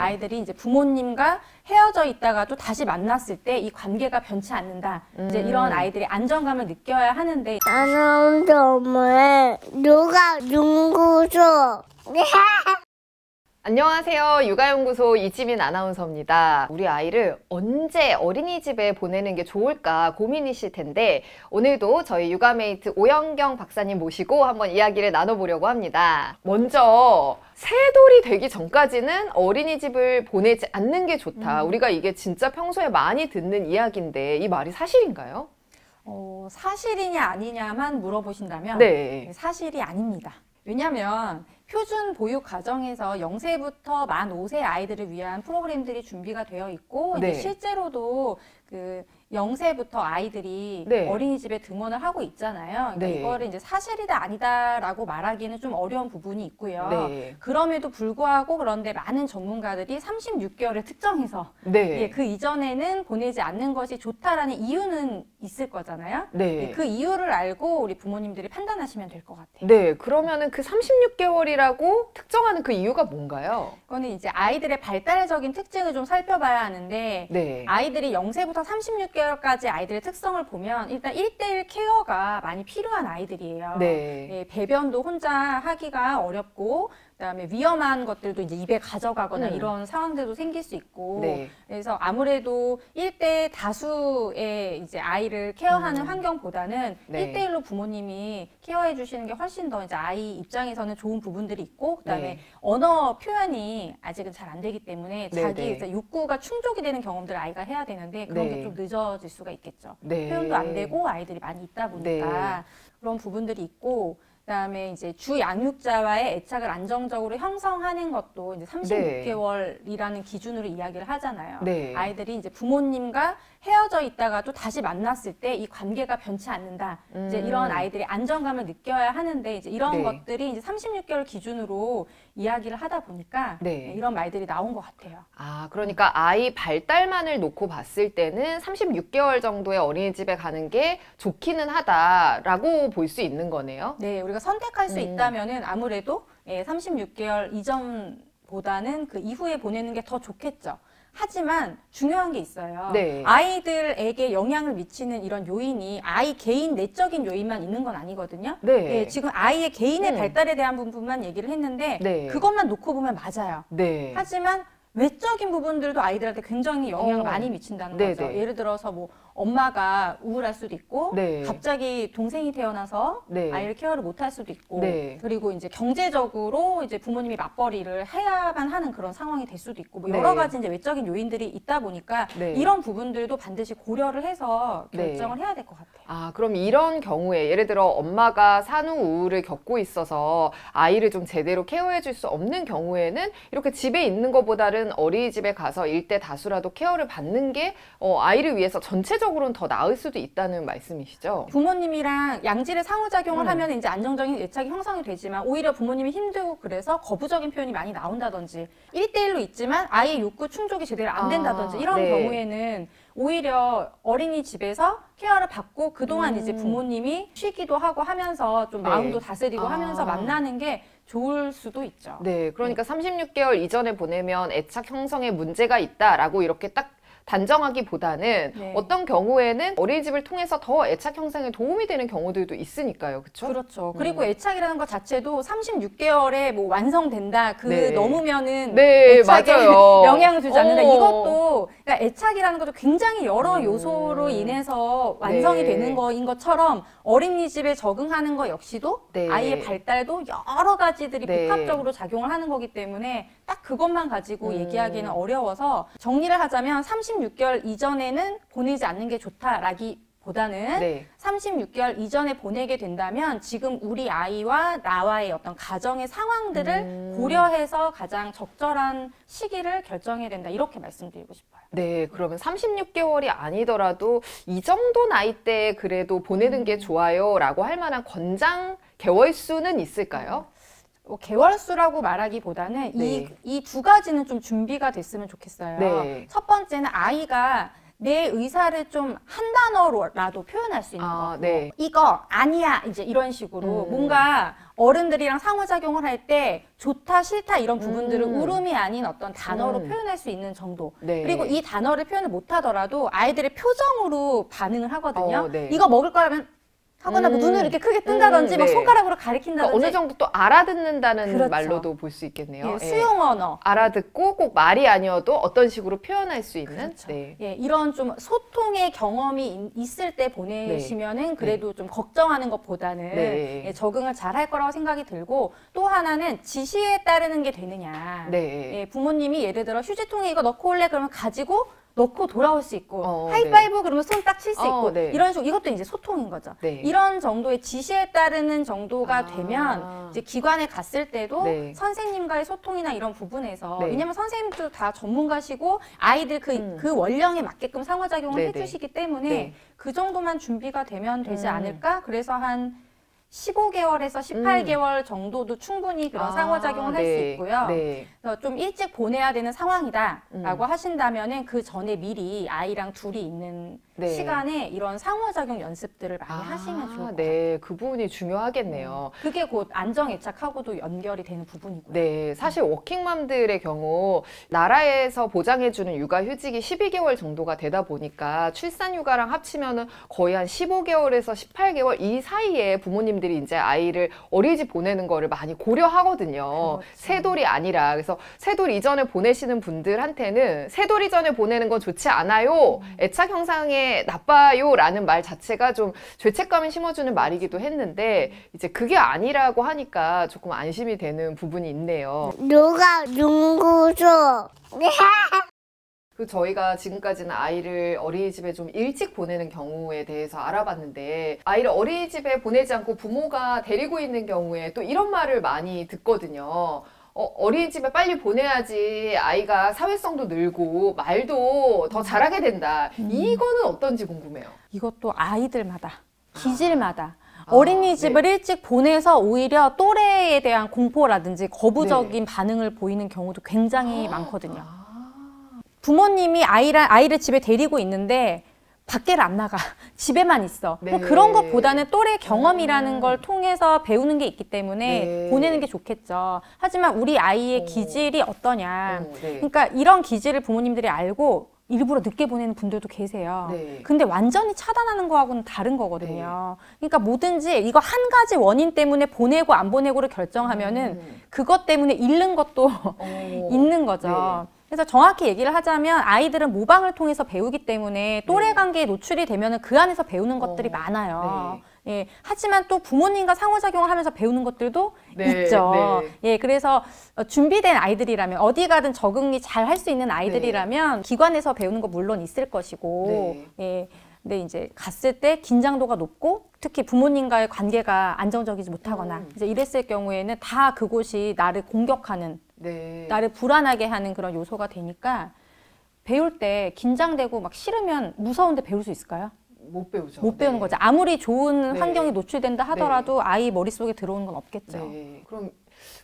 아이들이 이제 부모님과 헤어져 있다가도 다시 만났을 때 이 관계가 변치 않는다. 이제 이런 아이들이 안정감을 느껴야 하는데 아나운서 엄마의 누가 연구소. 안녕하세요. 육아연구소 이지민 아나운서입니다. 우리 아이를 언제 어린이집에 보내는 게 좋을까 고민이실 텐데 오늘도 저희 육아메이트 오영경 박사님 모시고 한번 이야기를 나눠보려고 합니다. 먼저 새돌이 되기 전까지는 어린이집을 보내지 않는 게 좋다. 우리가 이게 진짜 평소에 많이 듣는 이야기인데 이 말이 사실인가요? 사실이냐 아니냐만 물어보신다면 네. 사실이 아닙니다. 왜냐하면 표준 보육 과정에서 0세부터 만 5세 아이들을 위한 프로그램들이 준비가 되어 있고 네. 이제 실제로도 그 0세부터 아이들이 네. 어린이집에 등원을 하고 있잖아요. 그러니까 네. 이거를 이제 사실이다 아니다라고 말하기는 좀 어려운 부분이 있고요. 네. 그럼에도 불구하고 그런데 많은 전문가들이 36개월을 특정해서 네. 예, 그 이전에는 보내지 않는 것이 좋다라는 이유는 있을 거잖아요. 네. 예, 그 이유를 알고 우리 부모님들이 판단하시면 될 것 같아요. 네. 그러면은 그 36개월이라고 특정하는 그 이유가 뭔가요? 그거는 이제 아이들의 발달적인 특징을 좀 살펴봐야 하는데 네. 아이들이 0세부터 36개월까지 아이들의 특성을 보면 일단 1:1 케어가 많이 필요한 아이들이에요. 네. 예, 배변도 혼자 하기가 어렵고 그다음에 위험한 것들도 이제 입에 가져가거나 이런 상황들도 생길 수 있고 네. 그래서 아무래도 1대 다수의 이제 아이를 케어하는 환경보다는 네. 1:1로 부모님이 케어해 주시는 게 훨씬 더 이제 아이 입장에서는 좋은 부분들이 있고 그다음에 네. 언어 표현이 아직은 잘 안 되기 때문에 네, 자기 네. 이제 욕구가 충족이 되는 경험들을 아이가 해야 되는데 그런 네. 게 좀 늦어질 수가 있겠죠. 네. 표현도 안 되고 아이들이 많이 있다 보니까 그런 부분들이 있고 그다음에 이제 주 양육자와의 애착을 안정적으로 형성하는 것도 이제 36개월이라는 기준으로 이야기를 하잖아요. 네. 아이들이 이제 부모님과 헤어져 있다가도 다시 만났을 때 이 관계가 변치 않는다. 이제 이런 아이들이 안정감을 느껴야 하는데 이제 이런 네. 것들이 이제 36개월 기준으로 이야기를 하다 보니까 네. 이런 말들이 나온 것 같아요. 아, 그러니까 아이 발달만을 놓고 봤을 때는 36개월 정도의 어린이집에 가는 게 좋기는 하다라고 볼 수 있는 거네요. 네, 우리가 선택할 수 있다면은 아무래도 36개월 이전보다는 그 이후에 보내는 게 더 좋겠죠. 하지만 중요한 게 있어요. 네. 아이들에게 영향을 미치는 이런 요인이 아이 개인 내적인 요인만 있는 건 아니거든요. 네. 예, 지금 아이의 개인의 발달에 대한 부분만 얘기를 했는데 네. 그것만 놓고 보면 맞아요. 네. 하지만 외적인 부분들도 아이들한테 굉장히 영향을 많이 미친다는 네네. 거죠. 예를 들어서 뭐 엄마가 우울할 수도 있고 네. 갑자기 동생이 태어나서 네. 아이를 케어를 못할 수도 있고 네. 그리고 이제 경제적으로 이제 부모님이 맞벌이를 해야만 하는 그런 상황이 될 수도 있고 뭐 네. 여러 가지 이제 외적인 요인들이 있다 보니까 네. 이런 부분들도 반드시 고려를 해서 네. 결정을 해야 될 것 같아요. 아, 그럼 이런 경우에 예를 들어 엄마가 산후 우울을 겪고 있어서 아이를 좀 제대로 케어해 줄 수 없는 경우에는 이렇게 집에 있는 것보다는 어린이집에 가서 일대 다수라도 케어를 받는 게 아이를 위해서 전체적으로는 더 나을 수도 있다는 말씀이시죠? 부모님이랑 양질의 상호작용을 하면 이제 안정적인 애착이 형성이 되지만 오히려 부모님이 힘들고 그래서 거부적인 표현이 많이 나온다든지 1:1로 있지만 아이의 욕구 충족이 제대로 안 된다든지 이런 네. 경우에는 오히려 어린이집에서 케어를 받고 그동안 이제 부모님이 쉬기도 하고 하면서 좀 네. 마음도 다스리고 하면서 만나는 게 좋을 수도 있죠. 네, 그러니까 36개월 이전에 보내면 애착 형성에 문제가 있다라고 이렇게 딱 단정하기보다는 네. 어떤 경우에는 어린이집을 통해서 더 애착 형성에 도움이 되는 경우들도 있으니까요. 그렇죠? 그렇죠. 그리고 애착이라는 것 자체도 36개월에 뭐 완성된다. 그 네. 넘으면은 네, 애착에 맞아요. 영향을 주지 않는다. 어. 이것도 그러니까 애착이라는 것도 굉장히 여러 요소로 인해서 완성이 네. 되는 거인 것처럼 어린이집에 적응하는 거 역시도 네. 아이의 발달도 여러 가지들이 네. 복합적으로 작용을 하는 거기 때문에 딱 그것만 가지고 얘기하기는 어려워서 정리를 하자면 36개월 이전에는 보내지 않는 게 좋다라기보다는 네. 36개월 이전에 보내게 된다면 지금 우리 아이와 나와의 어떤 가정의 상황들을 고려해서 가장 적절한 시기를 결정해야 된다. 이렇게 말씀드리고 싶어요. 네, 그러면 36개월이 아니더라도 이 정도 나이대에 그래도 보내는 게 좋아요 라고 할 만한 권장 개월수는 있을까요? 뭐 개월수라고 말하기보다는 네. 이 두 가지는 좀 준비가 됐으면 좋겠어요. 네. 첫 번째는 아이가 내 의사를 좀 한 단어로라도 표현할 수 있는 아, 거고 네. 이거 아니야 이제 이런 식으로 뭔가 어른들이랑 상호작용을 할 때 좋다 싫다 이런 부분들을 울음이 아닌 어떤 단어로 표현할 수 있는 정도. 네. 그리고 이 단어를 표현을 못하더라도 아이들의 표정으로 반응을 하거든요. 네. 이거 먹을 거라면 하거나 뭐 눈을 이렇게 크게 뜬다든지 막 네. 손가락으로 가리킨다든지. 어느 정도 또 알아듣는다는 그렇죠. 말로도 볼 수 있겠네요. 예, 수용 언어. 알아듣고 꼭 말이 아니어도 어떤 식으로 표현할 수 있는. 그렇죠. 네. 예, 이런 좀 소통의 경험이 있을 때 보내시면은 그래도 좀 걱정하는 것보다는 네. 예, 적응을 잘 할 거라고 생각이 들고, 또 하나는 지시에 따르는 게 되느냐. 네. 예, 부모님이 예를 들어 휴지통에 이거 넣고 올래 그러면 가지고 넣고 돌아올 수 있고, 네. 하이파이브 그러면 손 딱 칠 수 있고, 네. 이런 식으로 이것도 이제 소통인 거죠. 네. 이런 정도의 지시에 따르는 정도가 되면 이제 기관에 갔을 때도 네. 선생님과의 소통이나 이런 부분에서, 네. 왜냐면 선생님도 다 전문가시고 아이들 그 원령에 맞게끔 상호작용을 네, 해주시기 때문에 네. 그 정도만 준비가 되면 되지 않을까? 그래서 한 15개월에서 18개월 정도도 충분히 그런 상호작용을 할 수 네. 있고요. 네. 그래서 좀 일찍 보내야 되는 상황이다라고 하신다면은 그 전에 미리 아이랑 둘이 있는 네. 시간에 이런 상호작용 연습들을 많이 하시면 좋을 것 같아요. 네, 그 부분이 중요하겠네요. 그게 곧 안정애착하고도 연결이 되는 부분이고요. 네, 사실 워킹맘들의 경우 나라에서 보장해주는 육아휴직이 12개월 정도가 되다 보니까 출산휴가랑 합치면은 거의 한 15개월에서 18개월 이 사이에 부모님들이 이제 아이를 어린이집 보내는 거를 많이 고려하거든요. 그렇죠. 새돌이 아니라. 그래서 새돌 이전에 보내시는 분들한테는 새돌 이전에 보내는 건 좋지 않아요. 애착 형상에 나빠요 라는 말 자체가 좀 죄책감을 심어주는 말이기도 했는데 이제 그게 아니라고 하니까 조금 안심이 되는 부분이 있네요. 누가 눈구줘. 그 저희가 지금까지는 아이를 어린이집에 좀 일찍 보내는 경우에 대해서 알아봤는데, 아이를 어린이집에 보내지 않고 부모가 데리고 있는 경우에 또 이런 말을 많이 듣거든요. 어린이집에 빨리 보내야지 아이가 사회성도 늘고 말도 더 잘하게 된다. 이거는 어떤지 궁금해요. 이것도 아이들마다, 기질마다. 어린이집을 네. 일찍 보내서 오히려 또래에 대한 공포라든지 거부적인 반응을 보이는 경우도 굉장히 많거든요. 부모님이 아이를 집에 데리고 있는데 밖에를 안 나가. 집에만 있어. 네. 뭐 그런 것보다는 또래 경험이라는 걸 통해서 배우는 게 있기 때문에 네. 보내는 게 좋겠죠. 하지만 우리 아이의 기질이 어떠냐. 네. 그러니까 이런 기질을 부모님들이 알고 일부러 늦게 보내는 분들도 계세요. 네. 근데 완전히 차단하는 거하고는 다른 거거든요. 그러니까 뭐든지 이거 한 가지 원인 때문에 보내고 안 보내고를 결정하면은 그것 때문에 잃는 것도 있는 거죠. 네. 그래서 정확히 얘기를 하자면 아이들은 모방을 통해서 배우기 때문에 또래 관계에 노출이 되면 그 안에서 배우는 것들이 많아요. 예, 하지만 또 부모님과 상호작용을 하면서 배우는 것들도 네, 있죠. 네. 예, 그래서 준비된 아이들이라면, 어디 가든 적응이 잘 할 수 있는 아이들이라면 기관에서 배우는 거 물론 있을 것이고, 예. 근데 이제 갔을 때 긴장도가 높고 특히 부모님과의 관계가 안정적이지 못하거나 이제 이랬을 경우에는 다 그곳이 나를 공격하는, 나를 불안하게 하는 그런 요소가 되니까 배울 때 긴장되고 막 싫으면 무서운데 배울 수 있을까요? 못 배우죠. 못 배우는 거죠. 아무리 좋은 네. 환경에 노출된다 하더라도 아이 머릿속에 들어오는 건 없겠죠. 네. 그럼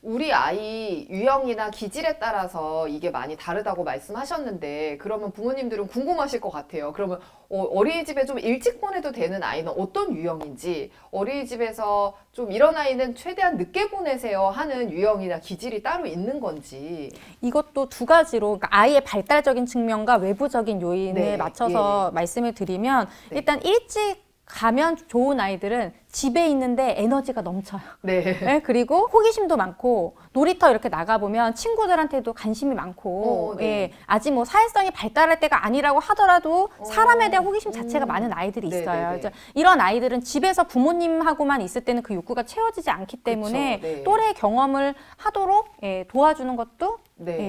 우리 아이 유형이나 기질에 따라서 이게 많이 다르다고 말씀하셨는데, 그러면 부모님들은 궁금하실 것 같아요. 그러면 어린이집에 좀 일찍 보내도 되는 아이는 어떤 유형인지, 어린이집에서 좀 이런 아이는 최대한 늦게 보내세요 하는 유형이나 기질이 따로 있는 건지. 이것도 두 가지로, 그러니까 아이의 발달적인 측면과 외부적인 요인을 맞춰서 말씀을 드리면, 일단 일찍 가면 좋은 아이들은 집에 있는데 에너지가 넘쳐요. 네, 그리고 호기심도 많고 놀이터 이렇게 나가보면 친구들한테도 관심이 많고 예, 아직 뭐 사회성이 발달할 때가 아니라고 하더라도 사람에 대한 호기심 자체가 많은 아이들이 있어요. 그래서 이런 아이들은 집에서 부모님하고만 있을 때는 그 욕구가 채워지지 않기 때문에 또래 경험을 하도록 도와주는 것도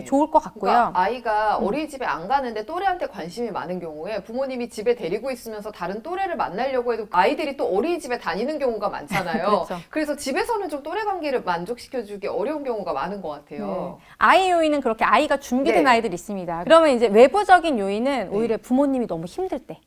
좋을 것 같고요. 그러니까 아이가 어린이집에 안 가는데 또래한테 관심이 많은 경우에 부모님이 집에 데리고 있으면서 다른 또래를 만나려고 해도 아이들이 또 어린이집에 다니는 경우가 많잖아요. 그렇죠. 그래서 집에서는 좀 또래 관계를 만족시켜주기 어려운 경우가 많은 것 같아요. 아이 요인은 그렇게 아이가 준비된 아이들이 있습니다. 그러면 이제 외부적인 요인은 오히려 부모님이 너무 힘들 때,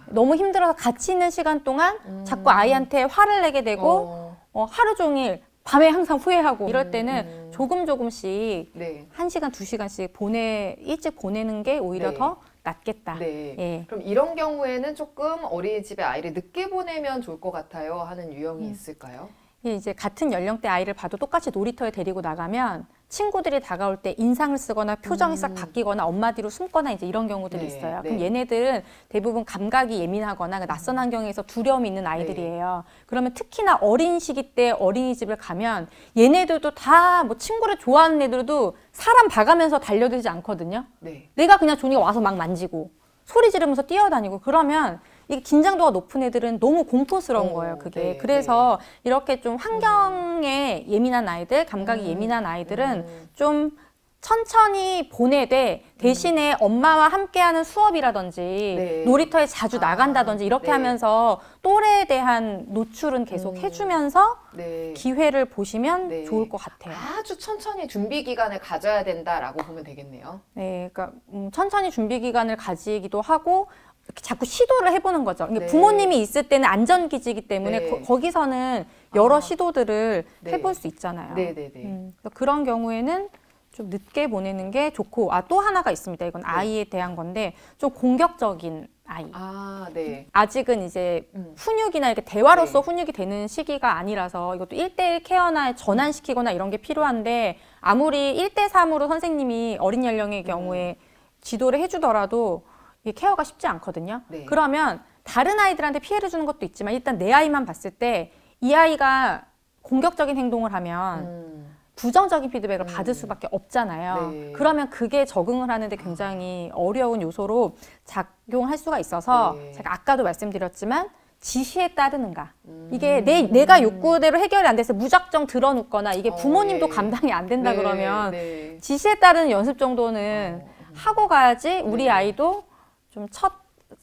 너무 힘들어서 같이 있는 시간 동안 자꾸 아이한테 화를 내게 되고 하루 종일 밤에 항상 후회하고 이럴 때는 조금씩 1시간, 2시간씩 일찍 보내는 게 오히려 더 낫겠다. 그럼 이런 경우에는 조금 어린이집에 아이를 늦게 보내면 좋을 것 같아요 하는 유형이 있을까요? 이제 같은 연령대 아이를 봐도 똑같이 놀이터에 데리고 나가면 친구들이 다가올 때 인상을 쓰거나 표정이 싹 바뀌거나 엄마 뒤로 숨거나 이제 이런 경우들이 네, 있어요. 네. 그럼 얘네들은 대부분 감각이 예민하거나 낯선 환경에서 두려움이 있는 아이들이에요. 그러면 특히나 어린 시기 때 어린이집을 가면 얘네들도 다 뭐 친구를 좋아하는 애들도 사람 봐가면서 달려들지 않거든요. 네. 내가 그냥 종이가 와서 막 만지고 소리 지르면서 뛰어다니고 그러면 이게 긴장도가 높은 애들은 너무 공포스러운 거예요, 그게. 네, 그래서 이렇게 좀 환경에 예민한 아이들, 감각이 예민한 아이들은 좀 천천히 보내되 대신에 엄마와 함께하는 수업이라든지 네. 놀이터에 자주 나간다든지 이렇게 네. 하면서 또래에 대한 노출은 계속 해주면서 네. 기회를 보시면 네. 좋을 것 같아요. 아주 천천히 준비 기간을 가져야 된다라고 보면 되겠네요. 네, 그러니까 천천히 준비 기간을 가지기도 하고 이렇게 자꾸 시도를 해보는 거죠. 그러니까 네. 부모님이 있을 때는 안전기지이기 때문에 네. 거기서는 여러 아. 시도들을 네. 해볼 수 있잖아요. 네네네. 그래서 그런 경우에는 좀 늦게 보내는 게 좋고, 또 하나가 있습니다. 이건 아이에 대한 건데 좀 공격적인 아이. 아, 네. 아직은 이제 훈육이나 이렇게 대화로서 네. 훈육이 되는 시기가 아니라서 이것도 1대1 케어나 전환시키거나 이런 게 필요한데 아무리 1대3으로 선생님이 어린 연령의 경우에 지도를 해주더라도 이게 케어가 쉽지 않거든요. 네. 그러면 다른 아이들한테 피해를 주는 것도 있지만 일단 내 아이만 봤을 때 이 아이가 공격적인 행동을 하면 부정적인 피드백을 받을 수밖에 없잖아요. 네. 그러면 그게 적응을 하는데 굉장히 어려운 요소로 작용할 수가 있어서 네. 제가 아까도 말씀드렸지만 지시에 따르는가. 이게 내가 욕구대로 해결이 안 돼서 무작정 들어눕거나 이게 부모님도 네. 감당이 안 된다 네, 그러면 네. 지시에 따르는 연습 정도는 하고 가야지 우리 네. 아이도 좀 첫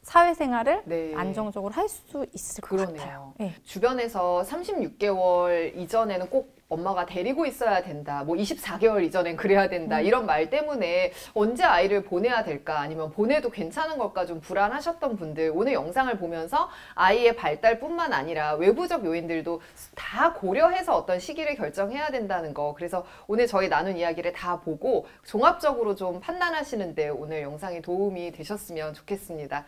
사회생활을 네. 안정적으로 할 수 있을 것 그러네요. 같아요. 네. 주변에서 36개월 이전에는 꼭 엄마가 데리고 있어야 된다. 뭐 24개월 이전엔 그래야 된다. 이런 말 때문에 언제 아이를 보내야 될까? 아니면 보내도 괜찮은 걸까? 좀 불안하셨던 분들 오늘 영상을 보면서 아이의 발달뿐만 아니라 외부적 요인들도 다 고려해서 어떤 시기를 결정해야 된다는 거. 그래서 오늘 저희 나눈 이야기를 다 보고 종합적으로 좀 판단하시는데 오늘 영상이 도움이 되셨으면 좋겠습니다.